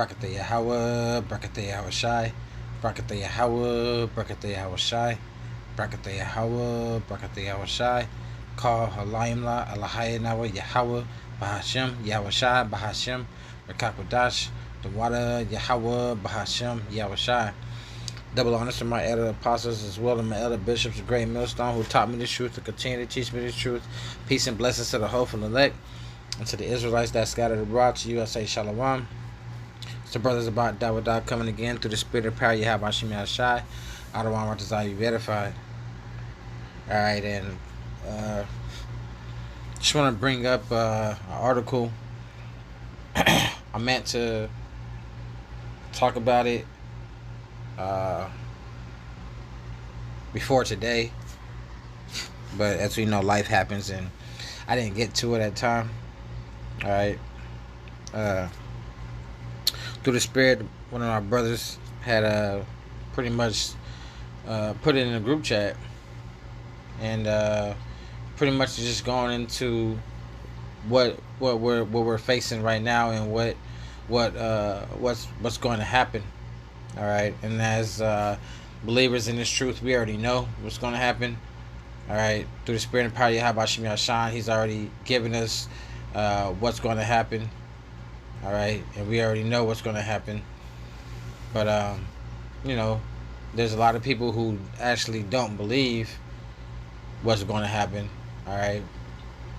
Brakatha Yahweh, Brakatha Yahweh Shai, Brakatha Yahweh, Brakatha Yahweh Shai, Brakatha Yahweh, Brakatha Yahweh Shai, Call Halayimla, Alahayanawa Yahweh, Bahashem, Yahweh Shai, Bahashem, Rakakwadash, the water, Yahweh, Bahashem, Yahweh Shai. Double honors to my elder apostles as well as my elder bishops, the great millstone who taught me the truth to continue to teach me the truth. Peace and blessings to the hopeful elect and to the Israelites that scattered abroad. To you I say shalom. It's the brothers about Dawadah coming again through the spirit of power. You have Hashim Yashai. I don't want to desire you verified. Alright, and just want to bring up an article. I meant to talk about it before today, but as we know, life happens and I didn't get to it at the time. Alright, through the spirit, one of our brothers had pretty much put it in a group chat, and pretty much just going into what we're facing right now and what's going to happen. All right, and as believers in this truth, we already know what's going to happen. All right, through the spirit and power of Yahweh Shem Yashan, He's already given us what's going to happen. All right, and we already know what's going to happen. But there's a lot of people who actually don't believe what's going to happen. All right,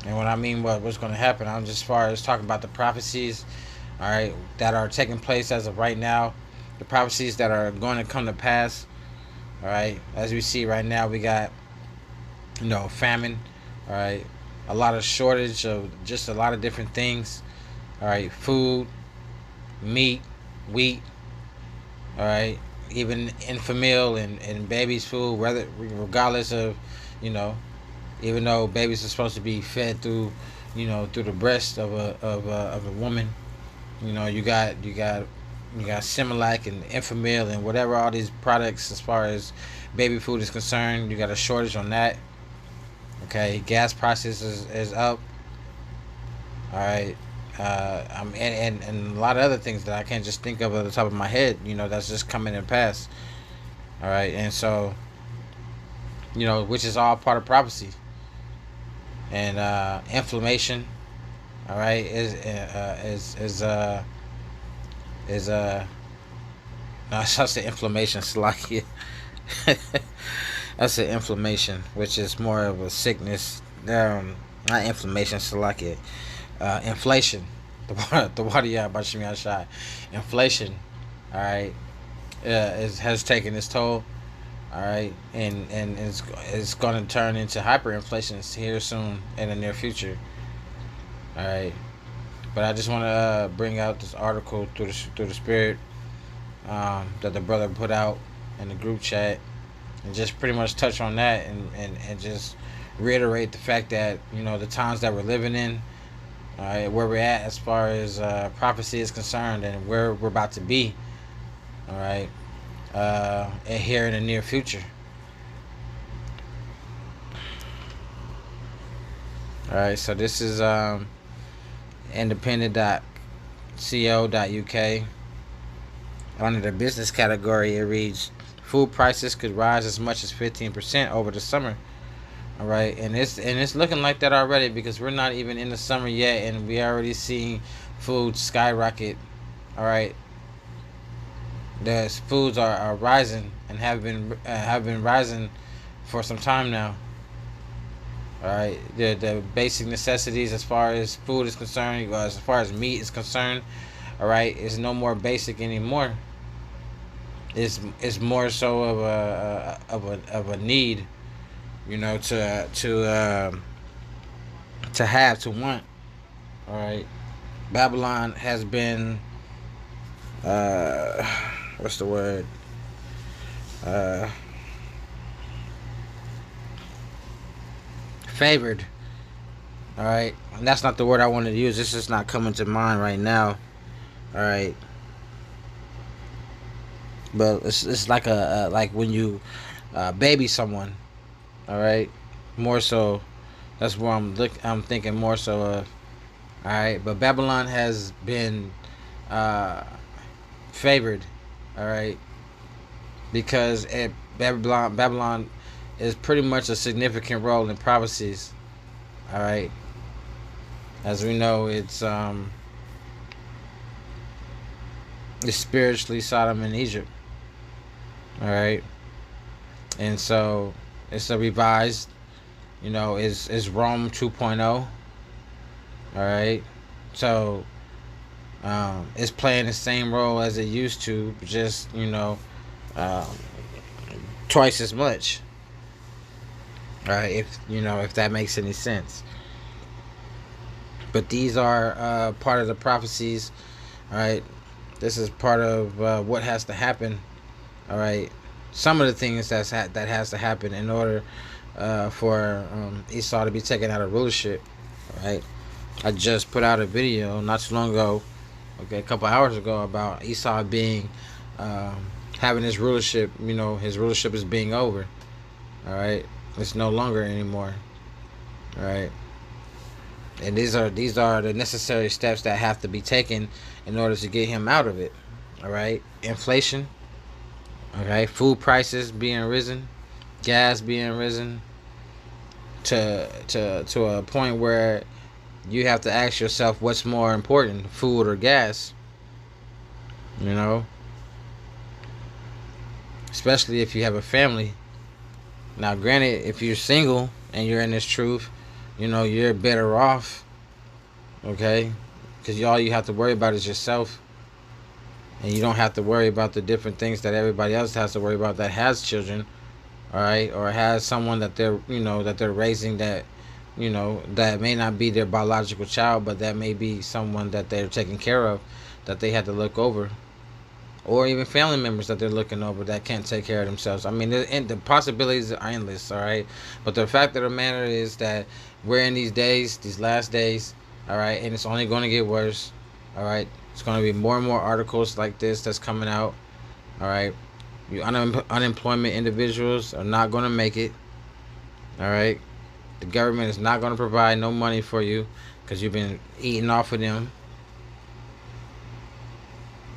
and what I mean what's going to happen, I'm just as far as talking about the prophecies, all right, that are taking place as of right now. The prophecies that are going to come to pass. All right, as we see right now, we got famine. All right, a lot of shortage of just a lot of different things. All right, food, meat, wheat. All right, even infant meal and babies' food, regardless of even though babies are supposed to be fed through through the breast of a woman. You got Similac and Enfamil and whatever, all these products as far as baby food is concerned. You got a shortage on that. Okay, gas prices is up. All right, and a lot of other things that I can't just think of at the top of my head. That's just coming and pass. All right, and so which is all part of prophecy. And inflammation. All right, no, I say inflammation, Slovakia. That's an inflammation, which is more of a sickness. Not inflammation, Slovakia. Inflation. The water by Shemi Shai. Inflation. All right, has taken its toll. All right, and it's going to turn into hyperinflation here soon in the near future. All right, but I just want to bring out this article through the spirit that the brother put out in the group chat, and just pretty much touch on that and just reiterate the fact that the times that we're living in, all right, where we're at as far as prophecy is concerned, and where we're about to be. All right. And here in the near future. Alright, so this is independent.co.uk. Under the business category, it reads, food prices could rise as much as 15% over the summer. Alright, and it's looking like that already, because we're not even in the summer yet and we already see food skyrocket. Alright. The foods are rising and have been rising for some time now. All right, the basic necessities as far as food is concerned, as far as meat is concerned, all right, is no more basic anymore. It's more so of a need, to have, to want. All right, Babylon has been what's the word? Favored. All right, and that's not the word I wanted to use. This is not coming to mind right now. All right, but it's like like when you baby someone. All right, more so. That's where I'm thinking more so of. All right, but Babylon has been favored. All right, because Babylon is pretty much a significant role in prophecies. All right, as we know, it's spiritually Sodom and Egypt. All right, and so it's a revised, is Rome 2.0. All right, so it's playing the same role as it used to, just um, twice as much. All right, if that makes any sense. But these are part of the prophecies. All right, this is part of what has to happen. All right, some of the things that has to happen in order for Esau to be taken out of rulership. All right, I just put out a video not too long ago, okay, a couple hours ago, about Esau being having his rulership. His rulership is being over. All right, it's no longer anymore. All right, and these are the necessary steps that have to be taken in order to get him out of it. All right, inflation. Okay, food prices being risen, gas being risen to a point where you have to ask yourself what's more important, food or gas. Especially if you have a family. Now, granted, if you're single and you're in this truth, you're better off. Okay, because all you have to worry about is yourself. And you don't have to worry about the different things that everybody else has to worry about that has children, all right, or has someone that they're raising that that may not be their biological child, but that may be someone that they're taking care of, that they had to look over, or even family members that they're looking over that can't take care of themselves. I mean, the possibilities are endless, all right. But the fact of the matter is that we're in these days, these last days, all right, and it's only going to get worse, all right. It's going to be more and more articles like this that's coming out. All right. You unemployment individuals are not going to make it. All right. The government is not going to provide no money for you because you've been eating off of them.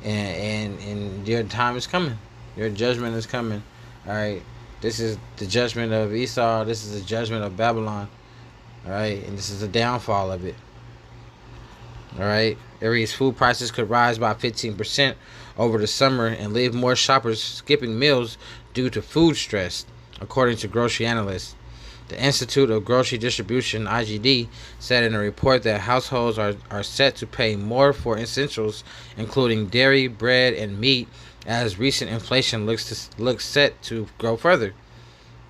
And your time is coming. Your judgment is coming. All right. This is the judgment of Esau. This is the judgment of Babylon. All right. And this is the downfall of it. All right. Area's food prices could rise by 15% over the summer and leave more shoppers skipping meals due to food stress, according to grocery analysts. The Institute of Grocery Distribution, IGD, said in a report that households are set to pay more for essentials, including dairy, bread, and meat, as recent inflation looks set to grow further.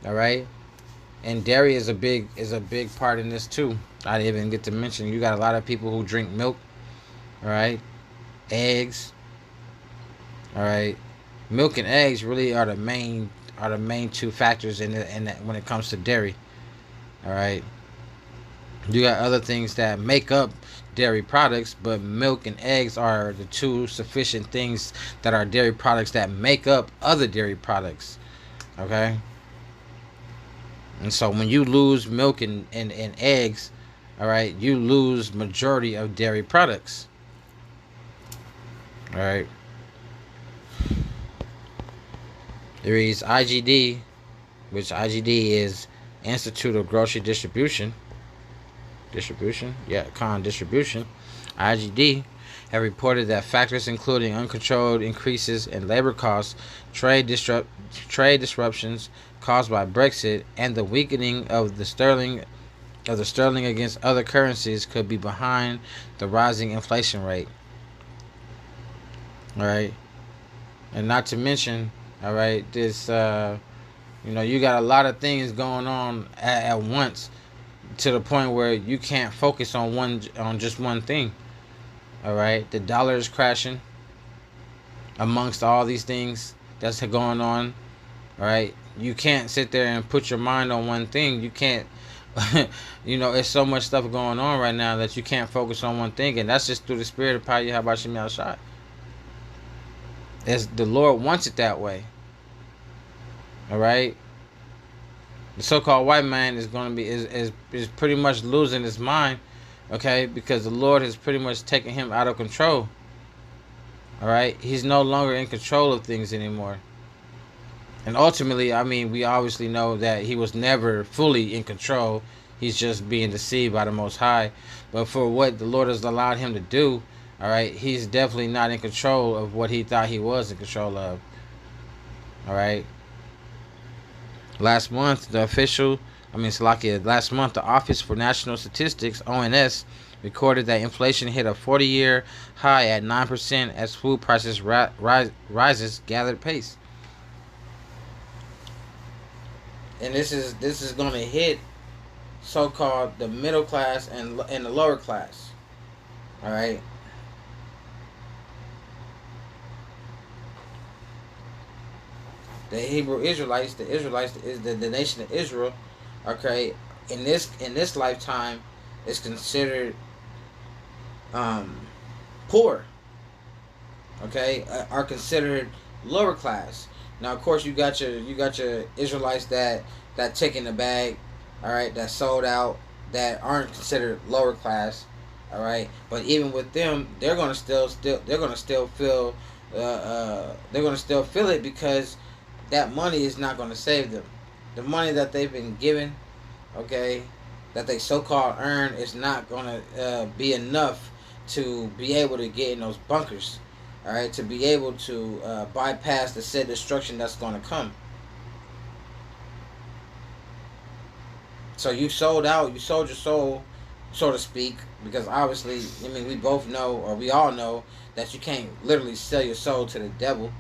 All right. And dairy is a big part in this too. I didn't even get to mention, you got a lot of people who drink milk. All right, eggs. All right, milk and eggs really are the main two factors in when it comes to dairy. All right, you got other things that make up dairy products, but milk and eggs are the two sufficient things that are dairy products that make up other dairy products. Okay. And so when you lose milk and eggs, all right, you lose majority of dairy products. All right. There is IGD, which IGD is Institute of Grocery Distribution. Distribution? IGD have reported that factors including uncontrolled increases in labor costs, trade disruptions caused by Brexit, and the weakening of the sterling against other currencies could be behind the rising inflation rate. All right, and not to mention, all right, this you got a lot of things going on at once, to the point where you can't focus on just one thing. All right, the dollar is crashing amongst all these things that's going on. All right, you can't sit there and put your mind on one thing. You can't. It's so much stuff going on right now that you can't focus on one thing, and that's just through the spirit of Paya Habashim Yahshua. As the Lord wants it that way. All right. The so-called white man is going to be is pretty much losing his mind, okay, because the Lord has pretty much taken him out of control. All right, he's no longer in control of things anymore. And ultimately, I mean, we obviously know that he was never fully in control. He's just being deceived by the Most High. But for what the Lord has allowed him to do, all right, he's definitely not in control of what he thought he was in control of. All right. Last month, last month, the Office for National Statistics (ONS) recorded that inflation hit a 40-year high at 9% as food prices rises gathered pace. And this is going to hit so-called the middle class and the lower class. All right. The Hebrew Israelites, the Israelites is the nation of Israel. Okay, in this lifetime, is considered um, poor. Okay, are considered lower class. Now, of course, you got your Israelites that take in the bag. All right, that sold out, that aren't considered lower class. All right, but even with them, they're gonna still feel they're gonna still feel it, because that money is not gonna save them. The money that they've been given, okay, that they so-called earn, is not gonna be enough to be able to get in those bunkers. All right, to be able to bypass the said destruction that's gonna come. So you sold out, you sold your soul, so to speak, because obviously, I mean, we both know, or we all know, that you can't literally sell your soul to the devil.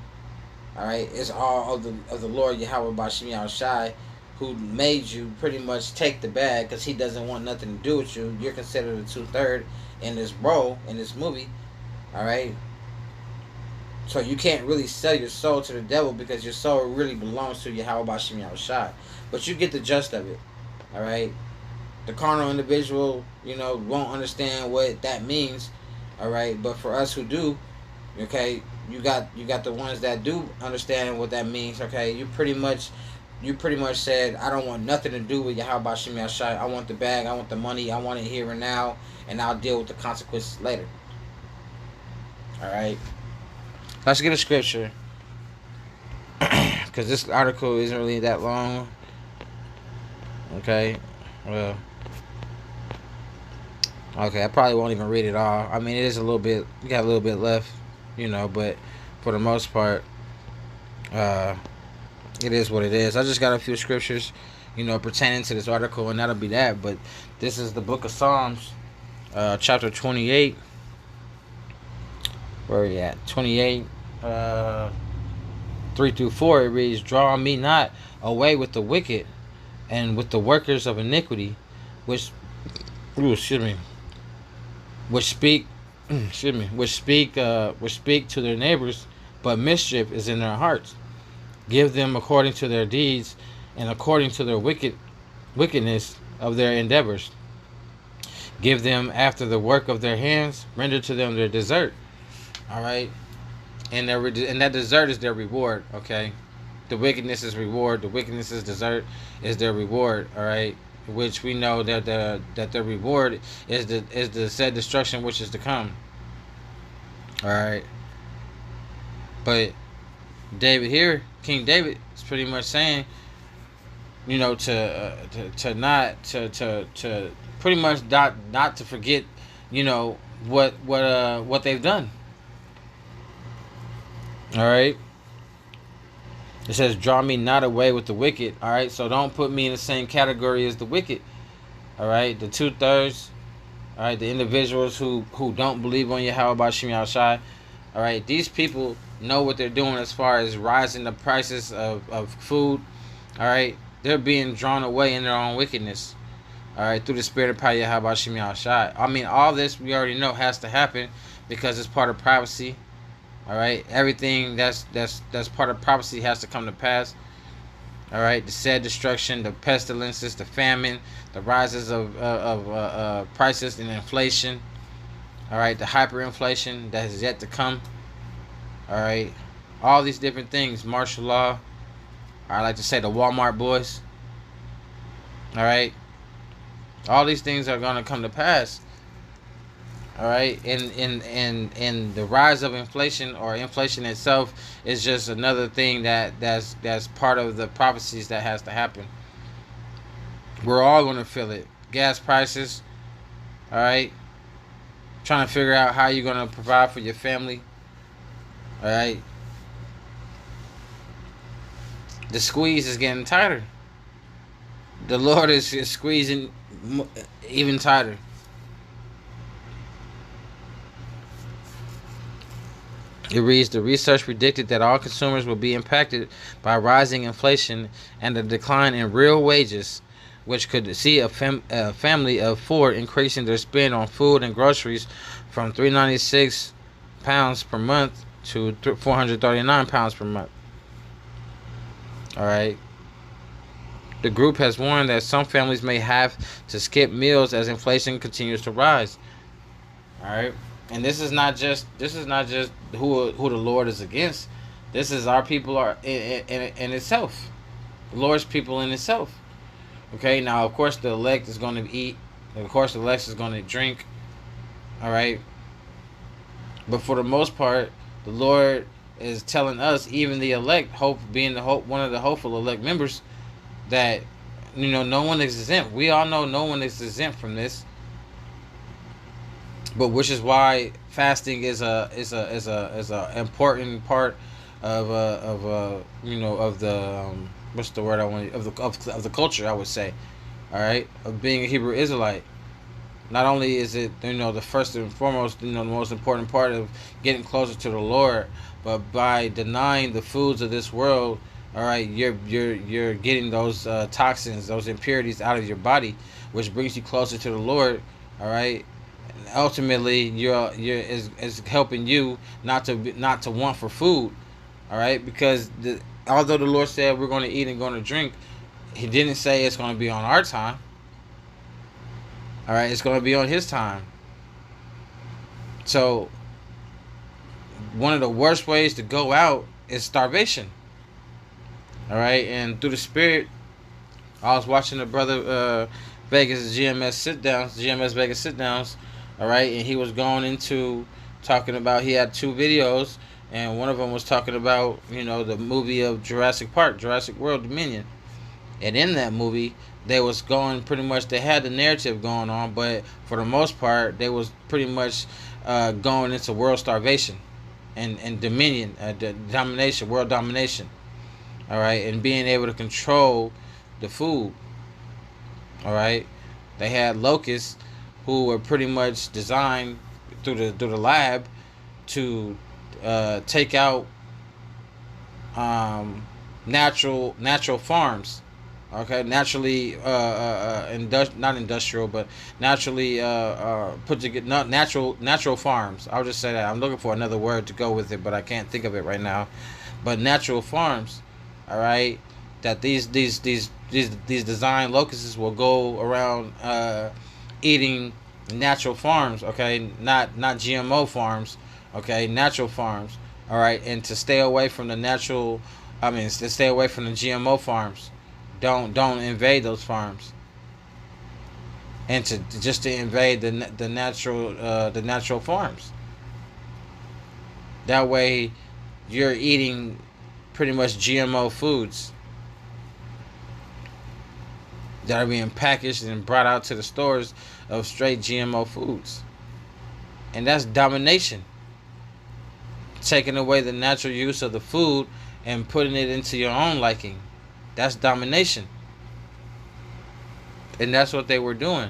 All right, it's all of the Lord Yahweh Bashim Yahweh Shai, who made you pretty much take the bag, because he doesn't want nothing to do with you. You're considered a two-third in this role, in this movie. All right, so you can't really sell your soul to the devil, because your soul really belongs to Yahweh Bashim Yahweh Shai. But you get the gist of it. All right, the carnal individual, won't understand what that means. All right, but for us who do, okay, you got the ones that do understand what that means. Okay, you pretty much said, I don't want nothing to do with Yahweh Bashim Yashai. I want the bag, I want the money, I want it here and now, and I'll deal with the consequences later. All right, let's get a scripture, because this article isn't really that long. Okay, well, okay, I probably won't even read it all. I mean, it is a little bit. We got a little bit left, but for the most part, uh, it is what it is. I just got a few scriptures, pertaining to this article, and that'll be that. But this is the book of Psalms, chapter 28. Where are we at? 28, 3 through 4. It reads, "Draw me not away with the wicked, and with the workers of iniquity, which, excuse me, which speak, which speak to their neighbors, but mischief is in their hearts. Give them according to their deeds, and according to their wickedness of their endeavors. Give them after the work of their hands. Render to them their desert." All right, and that desert is their reward. Okay, the wickedness is reward. The wickedness is desert is their reward. All right, which we know that their reward is the said destruction which is to come. All right, but David here, King David, is pretty much saying, to pretty much not to forget, what they've done. All right. It says, "Draw me not away with the wicked." All right, so don't put me in the same category as the wicked. All right, the two-thirds. All right, the individuals who don't believe on Yahweh Bashim Yahushai. All right, these people know what they're doing as far as rising the prices of food. All right, they're being drawn away in their own wickedness. All right, through the spirit of power Yahweh Bashim Yahushai. I mean, all this we already know has to happen, because it's part of prophecy. All right, everything that's part of prophecy has to come to pass. All right, the said destruction, the pestilences, the famine, the rises of prices and inflation. All right, the hyperinflation that is yet to come. All right, all these different things, martial law. I like to say the Walmart boys. All right, all these things are gonna come to pass. All right, and the rise of inflation, or inflation itself, is just another thing that's part of the prophecies that has to happen. We're all going to feel it. Gas prices. All right, trying to figure out how you're going to provide for your family. All right, the squeeze is getting tighter. The Lord is squeezing even tighter. It reads, the research predicted that all consumers will be impacted by rising inflation and a decline in real wages, which could see a family of four increasing their spend on food and groceries from £396 per month to £439 per month. All right. The group has warned that some families may have to skip meals as inflation continues to rise. All right. And this is not just who the Lord is against. This is our people are in itself. The Lord's people in itself. Okay, now of course the elect is going to eat. Of course the elect is going to drink. All right, but for the most part, the Lord is telling us, even the elect, hope being the hope, one of the hopeful elect members, that no one is exempt. We all know no one is exempt from this. But which is why fasting is a important part of the what's the word I want, of the culture, I would say. All right, of being a Hebrew Israelite. Not only is it the first and foremost the most important part of getting closer to the Lord, but by denying the foods of this world, all right, you're getting those toxins, those impurities out of your body, which brings you closer to the Lord. All right, ultimately you're is helping you not to want for food. All right, because although the Lord said we're going to eat and going to drink, He didn't say it's going to be on our time. All right, it's going to be on His time. So one of the worst ways to go out is starvation. All right, and through the Spirit, I was watching the brother Vegas GMS Vegas sit downs. All right, and he was going into talking about, he had two videos, and one of them was talking about the movie of Jurassic Park, Jurassic World Dominion. And in that movie, they was going pretty much, they had the narrative going on, but for the most part, they was pretty much going into world starvation and dominion, domination, world domination. All right, and being able to control the food. All right, they had locusts who were pretty much designed through the lab to take out natural farms. Okay, naturally not industrial, but naturally put together, not natural farms. I'll just say that. I'm looking for another word to go with it, but I can't think of it right now. But natural farms, all right, that these design locusts will go around eating natural farms, okay, not GMO farms, okay, natural farms, all right, and to stay away from the natural, to stay away from the GMO farms. Don't invade those farms, and to invade the natural farms. That way, you're eating pretty much GMO foods that are being packaged and brought out to the stores of straight GMO foods. And that's domination. Taking away the natural use of the food and putting it into your own liking. That's domination. And that's what they were doing.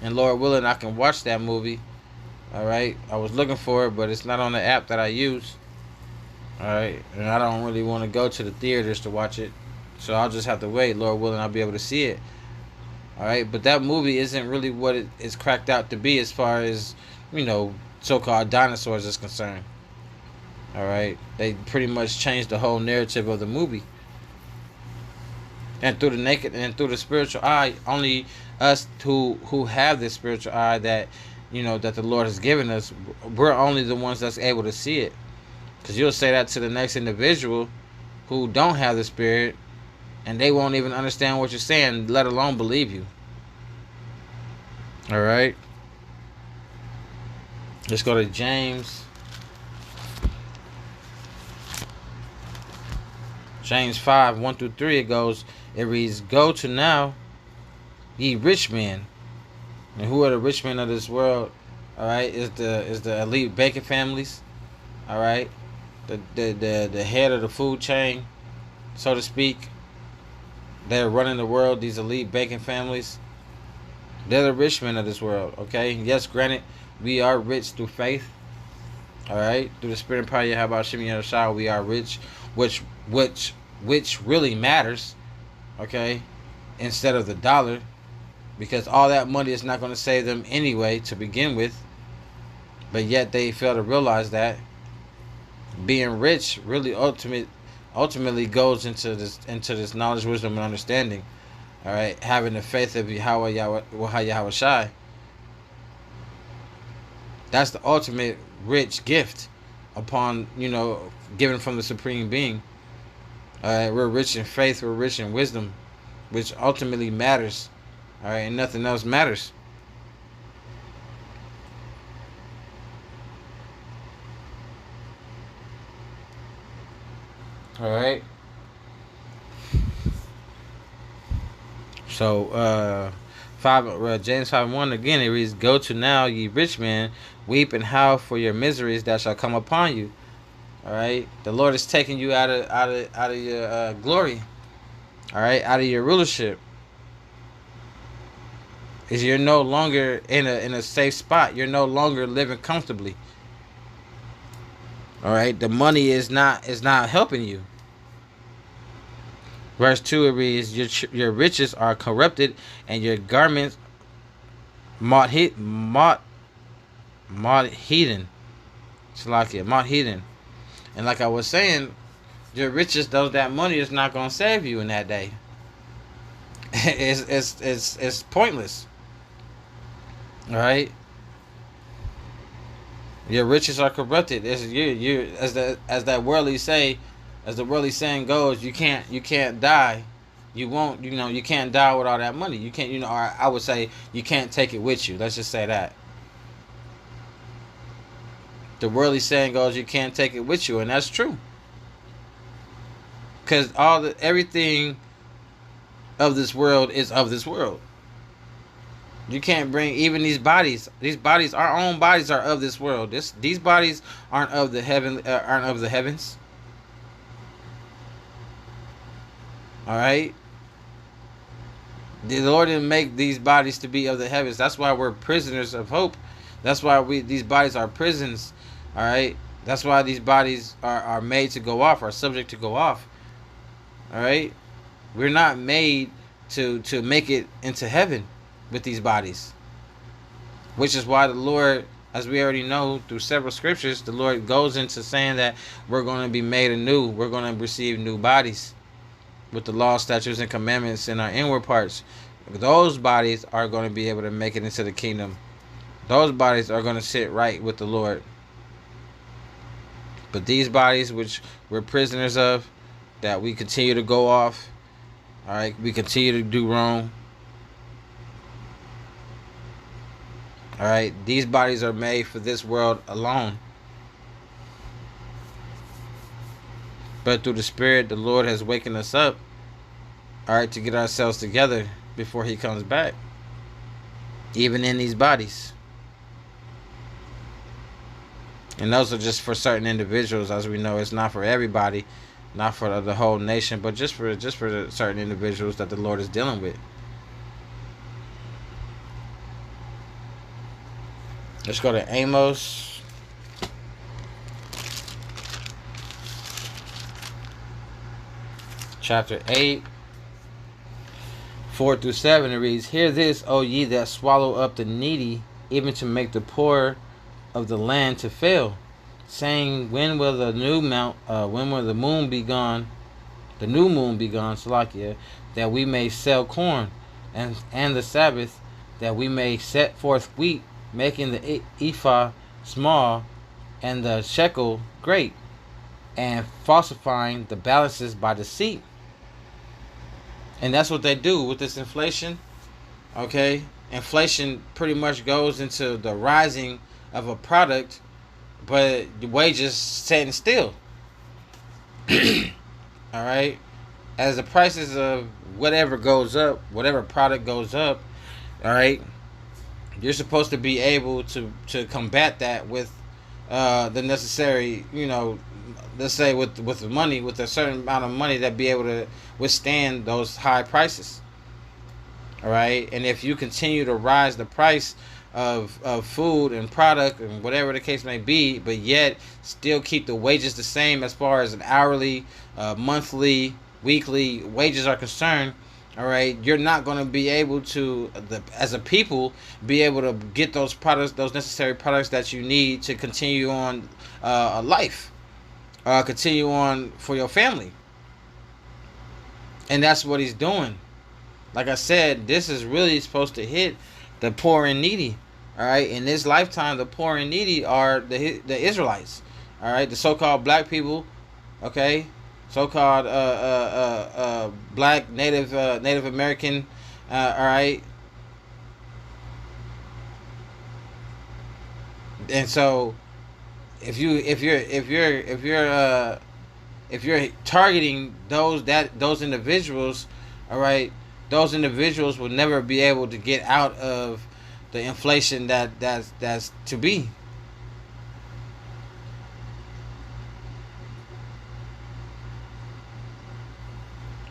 And Lord willing, I can watch that movie. All right. I was looking for it, but it's not on the app that I use. All right. And I don't really want to go to the theaters to watch it. So I'll just have to wait. Lord willing, I'll be able to see it. All right. But that movie isn't really what it is cracked out to be as far as, so-called dinosaurs is concerned. All right. They pretty much changed the whole narrative of the movie. And through the naked and through the spiritual eye, only us who have this spiritual eye that that the Lord has given us, we're only the ones that's able to see it. Because you'll say that to the next individual who don't have the Spirit, and they won't even understand what you're saying, let alone believe you. All right. Let's go to James. James 5, 1 through 3, it reads, Go to now, ye rich men. And who are the rich men of this world? Alright, is the elite banking families. Alright. The head of the food chain, so to speak. They're running the world, these elite banking families. They're the rich men of this world, okay? Yes, granted, we are rich through faith. Alright? Through the spirit and power of Yahweh Shem Yahushua, we are rich, which really matters, okay? Instead of the dollar. Because all that money is not going to save them anyway to begin with. But yet they fail to realize that being rich really ultimately goes into this knowledge, wisdom, and understanding. All right, having the faith of Yahweh Shai. That's the ultimate rich gift upon, given from the Supreme Being. All right, we're rich in faith, we're rich in wisdom, which ultimately matters. All right, and nothing else matters. All right. So, James 5:1 again, it reads, Go to now, ye rich men, weep and howl for your miseries that shall come upon you. All right, the Lord is taking you out of your glory. All right, out of your rulership. Is you're no longer in a safe spot. You're no longer living comfortably. All right, the money is not helping you. Verse 2, it reads, your riches are corrupted, and your garments moth heathen. And like I was saying, your riches, that money is not going to save you in that day. It's pointless. All right. Your riches are corrupted. You as the worldly saying goes, you can't die. You won't, you can't die with all that money. You can't, or I would say you can't take it with you. Let's just say that. The worldly saying goes, you can't take it with you, and that's true. Because everything of this world is of this world. You can't bring even these bodies. These bodies, our own bodies, are of this world. These bodies aren't of the heavens. All right. The Lord didn't make these bodies to be of the heavens. That's why we're prisoners of hope. That's why these bodies are prisons. All right. That's why these bodies are made to go off, are subject to go off. All right. We're not made to make it into heaven with these bodies, which is why the Lord, as we already know through several scriptures, the Lord goes into saying that we're going to be made anew. We're going to receive new bodies with the law, statutes, and commandments in our inward parts. Those bodies are going to be able to make it into the kingdom. Those bodies are going to sit right with the Lord. But these bodies, which we're prisoners of, that we continue to go off, all right, we continue to do wrong. All right, these bodies are made for this world alone. But through the Spirit, the Lord has wakened us up, all right, to get ourselves together before He comes back, even in these bodies. And those are just for certain individuals, as we know. It's not for everybody, not for the whole nation, but just for the certain individuals that the Lord is dealing with. Let's go to Amos. Chapter 8, 4 through 7. It reads, Hear this, O ye that swallow up the needy, even to make the poor of the land to fail, saying, When will the moon be gone, Salakia, that we may sell corn, and the Sabbath, that we may set forth wheat, making the ephah small and the shekel great, and falsifying the balances by deceit. And that's what they do with this inflation. Okay, inflation pretty much goes into the rising of a product, but the wages setting still. All right, as the prices of whatever goes up, whatever product goes up, all right, you're supposed to be able to combat that with the necessary, let's say with the money, with a certain amount of money that be able to withstand those high prices. All right, and if you continue to rise the price of food and product and whatever the case may be, but yet still keep the wages the same as far as an hourly, monthly, weekly wages are concerned, all right, you're not going to be able to, as a people, be able to get those products, those necessary products that you need to continue on a life, continue on for your family. And that's what he's doing. Like I said, this is really supposed to hit the poor and needy. All right, in this lifetime, the poor and needy are the Israelites. All right, the so-called black people. Okay, so-called black Native American. All right, and so if you're targeting those individuals, all right, those individuals will never be able to get out of the inflation that's to be.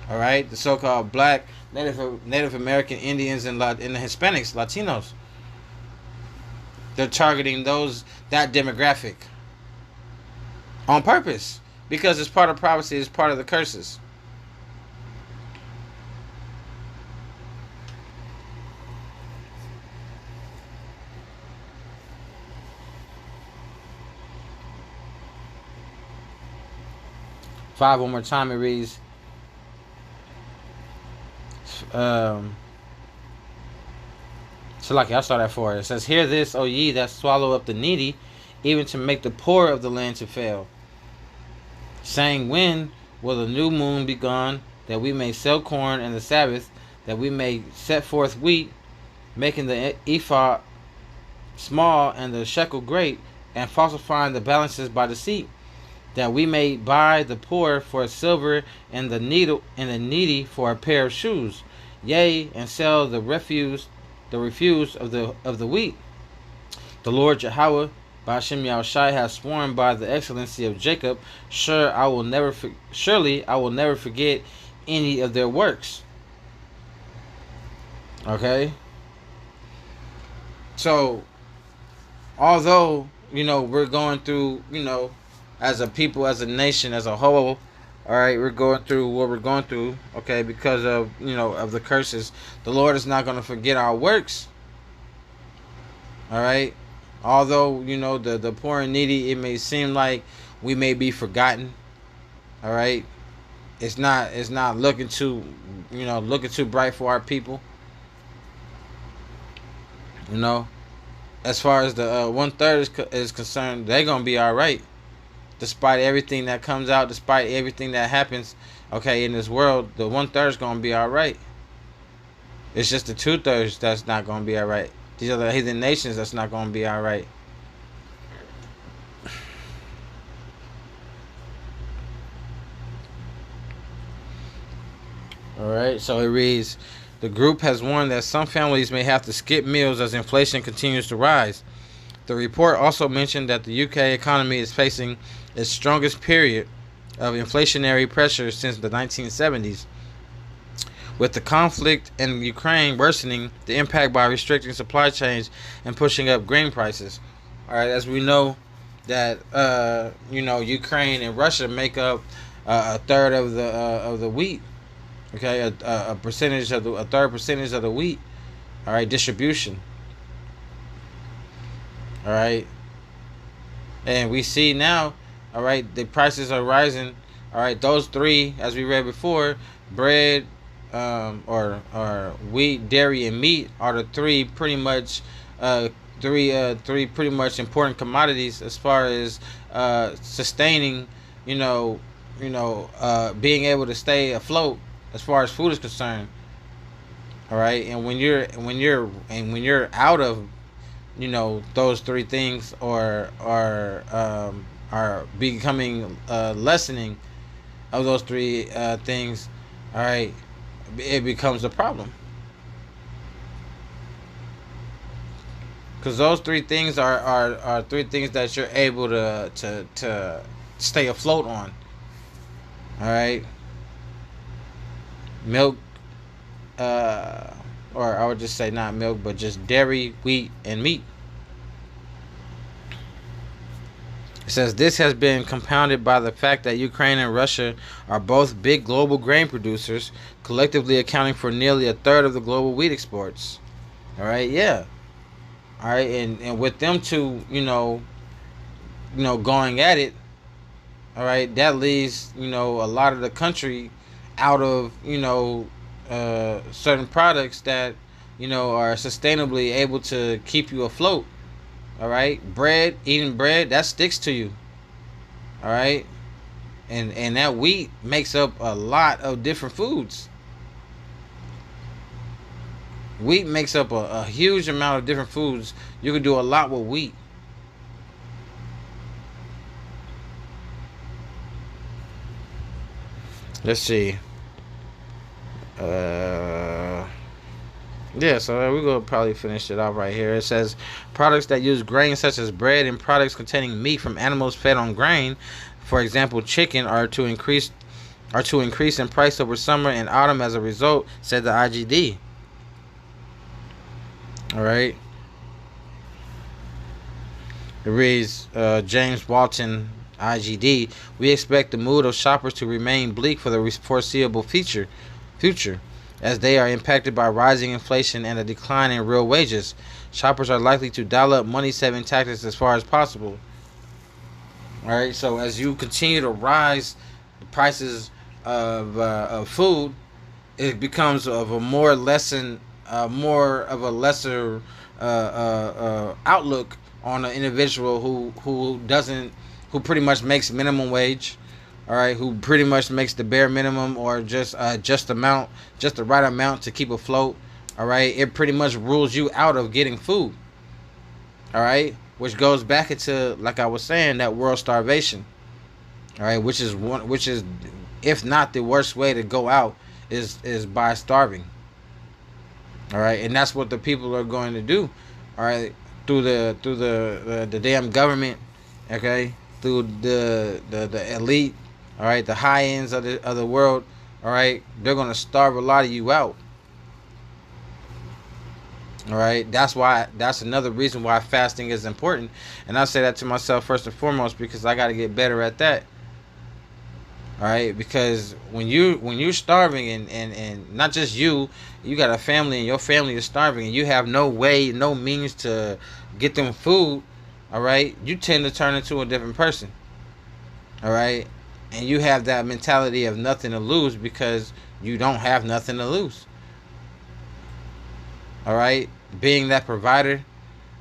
All right, the so-called black Native American Indians and the Hispanics, Latinos, they're targeting that demographic on purpose because it's part of prophecy, it's part of the curses. Five, one more time, it reads, so like I saw that for it. It says, "Hear this, O ye that swallow up the needy, even to make the poor of the land to fail. Saying, when will the new moon be gone, that we may sell corn, and the Sabbath, that we may set forth wheat, making the ephah small and the shekel great, and falsifying the balances by deceit, that we may buy the poor for silver, and the needy for a pair of shoes, yea, and sell the refuse of the wheat. The Lord Yahweh, by Hashem Yahushai, has sworn by the excellency of Jacob, surely I will never forget any of their works." Okay, so although we're going through, as a people, as a nation, as a whole, all right, we're going through what we're going through, okay, because of of the curses. The Lord is not going to forget our works. All right, although the poor and needy, it may seem like we may be forgotten. All right, it's not looking too bright for our people. As far as the 1/3 is concerned, they're gonna be all right, despite everything that comes out, despite everything that happens. Okay, in this world, the 1/3 is gonna be all right. It's just the 2/3 that's not gonna be all right. These are the heathen nations that's not gonna be all right. All right, so it reads, "The group has warned that some families may have to skip meals as inflation continues to rise." The report also mentioned that the UK economy is facing its strongest period of inflationary pressure since the 1970s, with the conflict in Ukraine worsening the impact by restricting supply chains and pushing up grain prices. All right, as we know that Ukraine and Russia make up a third of the wheat. Okay, a percentage of a third percentage of the wheat. All right, distribution. All right, and we see now. All right, the prices are rising. All right, those three, as we read before, bread, or wheat, dairy, and meat are the three pretty much three pretty much important commodities as far as sustaining, being able to stay afloat as far as food is concerned. All right, and when you're out of those three things are becoming lessening of those three things, all right, it becomes a problem. Because those three things are three things that you're able to stay afloat on. All right, milk, uh, or I would just say not milk, but just dairy, wheat, and meat. It says this has been compounded by the fact that Ukraine and Russia are both big global grain producers, collectively accounting for nearly a third of the global wheat exports. All right, yeah. All right, and with them two, going at it, all right, that leaves a lot of the country out of certain products that are sustainably able to keep you afloat. All right, eating bread, that sticks to you. All right, and that wheat makes up a lot of different foods. Wheat makes up a huge amount of different foods. You can do a lot with wheat. Let's see. Yeah, so we're going to probably finish it off right here. It says products that use grain, such as bread and products containing meat from animals fed on grain, for example, chicken, are to increase in price over summer and autumn as a result, said the IGD. All right. It reads, James Walton, IGD. We expect the mood of shoppers to remain bleak for the foreseeable future, as they are impacted by rising inflation and a decline in real wages. Shoppers are likely to dial up money-saving tactics as far as possible. All right. So as you continue to rise the prices of food, it becomes of a more of a lesser outlook on an individual who pretty much makes minimum wage, all right, who pretty much makes the bare minimum or just the right amount to keep afloat. All right, it pretty much rules you out of getting food. All right, which goes back into, like I was saying, that world starvation. All right, which is if not the worst way to go out is by starving. All right, and that's what the people are going to do. All right, through the damn government. Okay, through the elite. All right, the high ends of the world. All right, they're going to starve a lot of you out. All right, that's another reason why fasting is important, and I say that to myself first and foremost because I got to get better at that. All right, because when you're starving and not just you got a family and your family is starving and you have no way, no means to get them food. All right, you tend to turn into a different person. All right, and you have that mentality of nothing to lose because you don't have nothing to lose. All right, being that provider.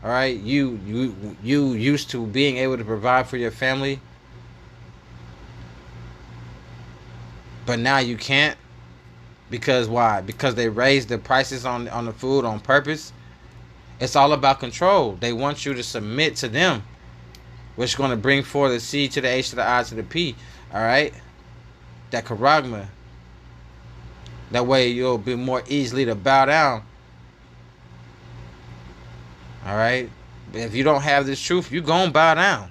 All right, you used to being able to provide for your family, but now you can't. Because why? Because they raised the prices on the food on purpose. It's all about control. They want you to submit to them, which is going to bring forth the C to the H to the I to the P. All right, that charagma. That way you'll be more easily to bow down. All right, but if you don't have this truth, you gonna bow down.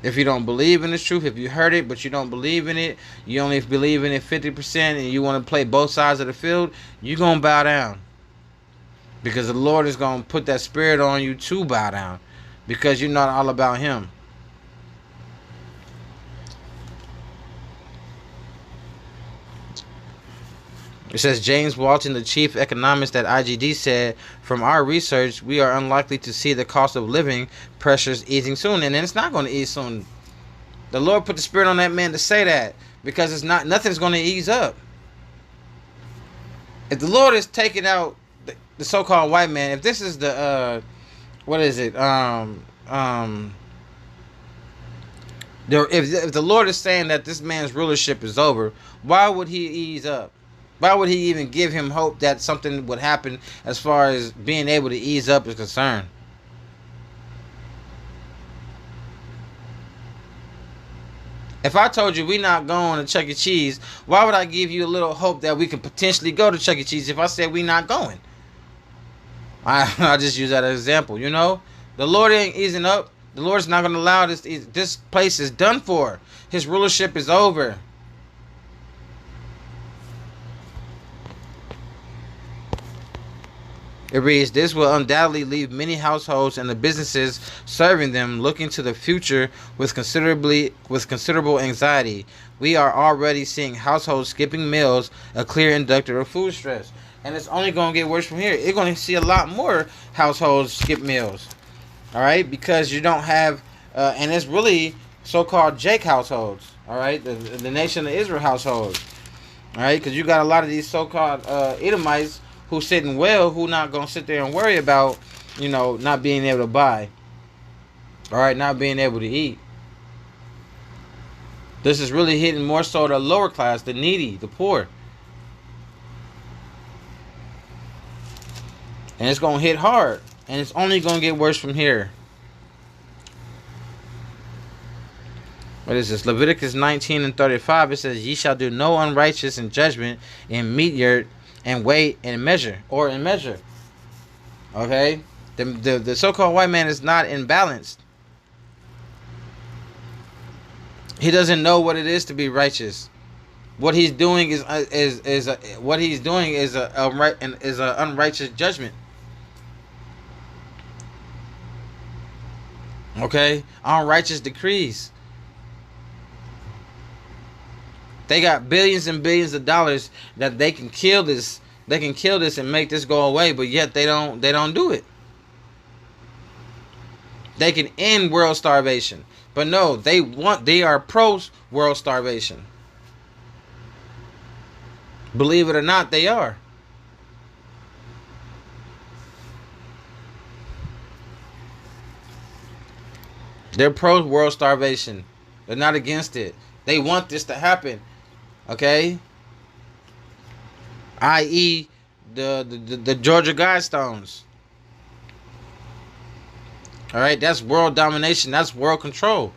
If you don't believe in this truth, if you heard it but you don't believe in it, you only believe in it 50% and you want to play both sides of the field, you're going to bow down. Because the Lord is going to put that spirit on you to bow down. Because you're not all about Him. It says James Walton, the chief economist at IGD, said, "From our research, we are unlikely to see the cost of living pressures easing soon." And then it's not going to ease soon. The Lord put the spirit on that man to say that because nothing's going to ease up. If the Lord is taking out the so-called white man, if this is the what is it? If the Lord is saying that this man's rulership is over, why would He ease up? Why would He even give him hope that something would happen as far as being able to ease up is concerned? If I told you we not going to Chuck E. Cheese, why would I give you a little hope that we could potentially go to Chuck E. Cheese if I said we not going? I just use that as an example. You know, the Lord ain't easing up. The Lord's not going to allow this. This place is done for. His rulership is over. It reads, this will undoubtedly leave many households and the businesses serving them looking to the future with considerable anxiety. We are already seeing households skipping meals, a clear inductor of food stress. And it's only going to get worse from here. You're going to see a lot more households skip meals. All right? Because you don't have, and it's really so-called Jake households. All right? The nation of Israel households. All right? Because you got a lot of these so-called Edomites who sitting well, who not going to sit there and worry about, not being able to buy. All right? Not being able to eat. This is really hitting more so the lower class, the needy, the poor. And it's going to hit hard. And it's only going to get worse from here. What is this? Leviticus 19:35. It says, ye shall do no unrighteous in judgment in meat yard and weight and measure. Or in measure. Okay? The so-called white man is not imbalanced. He doesn't know what it is to be righteous. What he's doing is a unrighteous judgment. Okay, unrighteous decrees. They got billions and billions of dollars that they can kill this. They can kill this and make this go away, but yet they don't do it. They can end world starvation, but no, they are pro world starvation. Believe it or not, they are. They're pro world starvation. They're not against it. They want this to happen. Okay? I.e. the Georgia Guidestones. Alright, that's world domination, that's world control.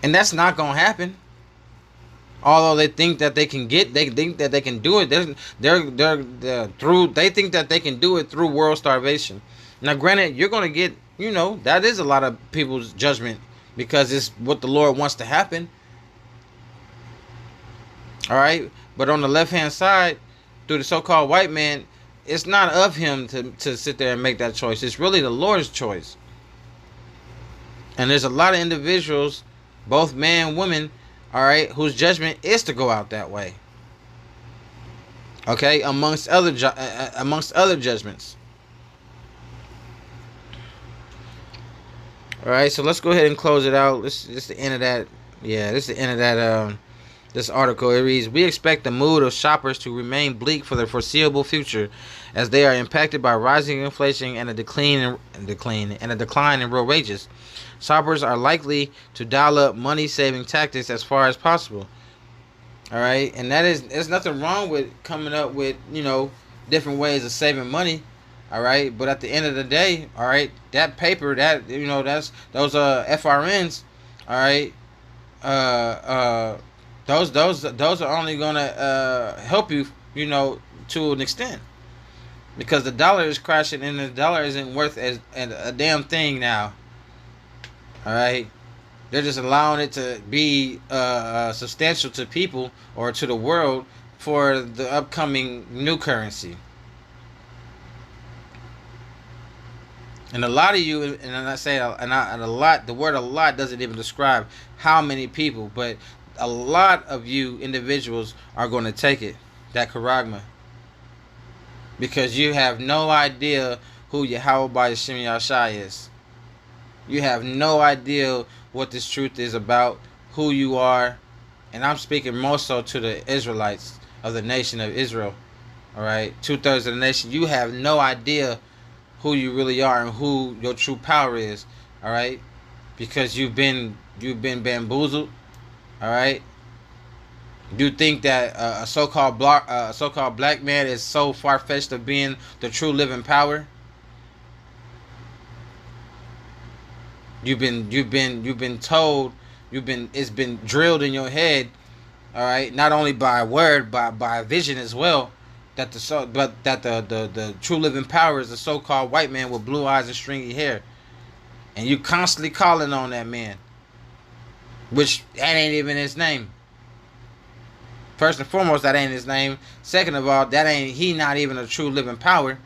And that's not gonna happen. Although they think that they can think that they can do it. They think that they can do it through world starvation. Now, granted, you're gonna get, that is a lot of people's judgment because it's what the Lord wants to happen. All right, but on the left-hand side, through the so-called white man, it's not of him to sit there and make that choice. It's really the Lord's choice. And there's a lot of individuals, both man and women, all right, whose judgment is to go out that way. Okay, amongst other judgments. All right, so let's go ahead and close it out. This is the end of that. Yeah, this is the end of that. This article. It reads, we expect the mood of shoppers to remain bleak for the foreseeable future as they are impacted by rising inflation and a decline in real wages. Shoppers are likely to dial up money-saving tactics as far as possible. All right, and there's nothing wrong with coming up with different ways of saving money. All right, but at the end of the day, all right, that paper, that that's those FRNs, all right, those are only gonna help you, to an extent, because the dollar is crashing and the dollar isn't worth a damn thing now. All right, they're just allowing it to be substantial to people or to the world for the upcoming new currency. And a lot of you, and I say a lot, the word a lot doesn't even describe how many people, but a lot of you individuals are going to take it, that charagma, because you have no idea who Yahweh Hashem Yahshai is. You have no idea what this truth is about, who you are, and I'm speaking more so to the Israelites of the nation of Israel. All right, 2/3 of the nation. You have no idea who you really are and who your true power is. All right, because you've been bamboozled. All right, you think that a so-called black man is so far-fetched of being the true living power. You've been told It's been drilled in your head, all right, not only by word, by vision as well, that the true living power is the so-called white man with blue eyes and stringy hair, and you constantly calling on that man, which that ain't even his name. First and foremost, that ain't his name. Second of all, he not even a true living power,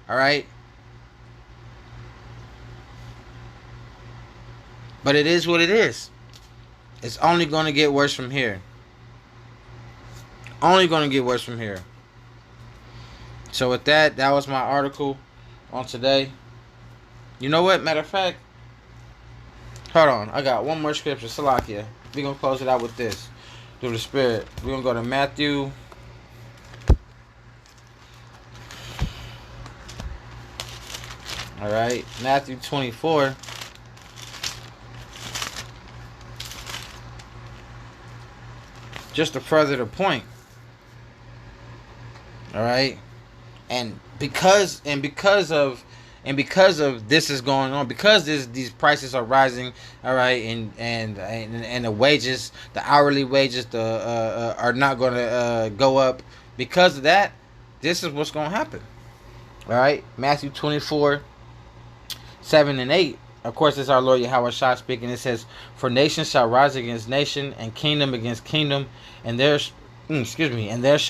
all right. But it is what it is. It's only going to get worse from here. Only going to get worse from here. So with that was my article on today. You know what? Matter of fact, hold on. I got one more scripture. Salakia. We're going to close it out with this. Through the Spirit. We're going to go to Matthew. Alright. Matthew 24. Just to further the point. Alright. And because of this is going on, because these prices are rising, all right, and the wages, the hourly wages, are not going to go up. Because of that, this is what's going to happen. All right, Matthew 24:7-8. Of course, it's our Lord Yahweh Shah speaking. It says, "For nation shall rise against nation, and kingdom against kingdom, and there shall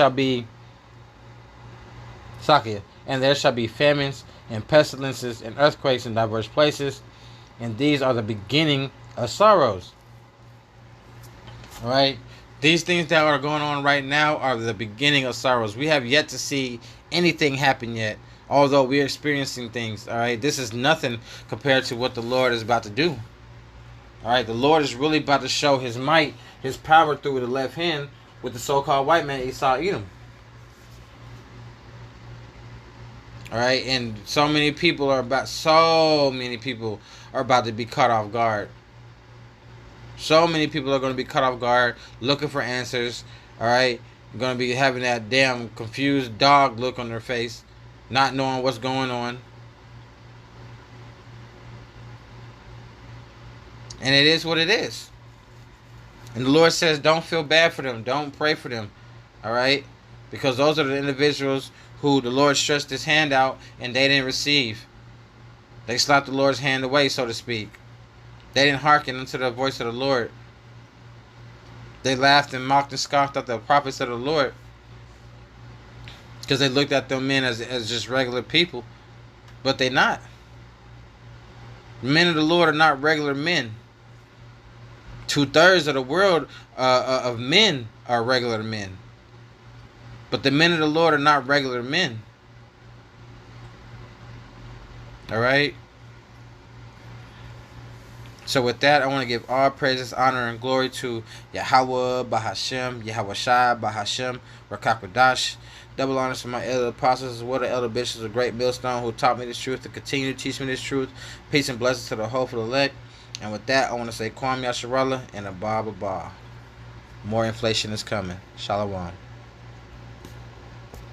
be Sakia, and there shall be famines and pestilences and earthquakes in diverse places, and these are the beginning of sorrows." All right, these things that are going on right now are the beginning of sorrows. We have yet to see anything happen yet, although we're experiencing things. All right, this is nothing compared to what the Lord is about to do. All right, the Lord is really about to show His might, His power through the left hand with the so-called white man Esau Edom. All right, and so many people are about to be caught off guard. So many people are going to be caught off guard, looking for answers. All right, going to be having that damn confused dog look on their face, not knowing what's going on. And it is what it is. And the Lord says, don't feel bad for them. Don't pray for them. All right, because those are the individuals who the Lord stretched His hand out and they didn't receive. They slapped the Lord's hand away, so to speak. They didn't hearken unto the voice of the Lord. They laughed and mocked and scoffed at the prophets of the Lord, because they looked at them men as just regular people. But they're not. The men of the Lord are not regular men. 2/3 of the world of men are regular men. But the men of the Lord are not regular men. All right. So with that, I want to give all praises, honor, and glory to Yahweh Bahashem, Yahweh Shai Bahashem, Rakakwadash. Double honors to my elder apostles as well, the elder bishops of Great Millstone who taught me this truth and continue to teach me this truth. Peace and blessings to the whole for the elect. And with that, I want to say Kwam Yasharallah and Abba Abba. More inflation is coming. Shalom.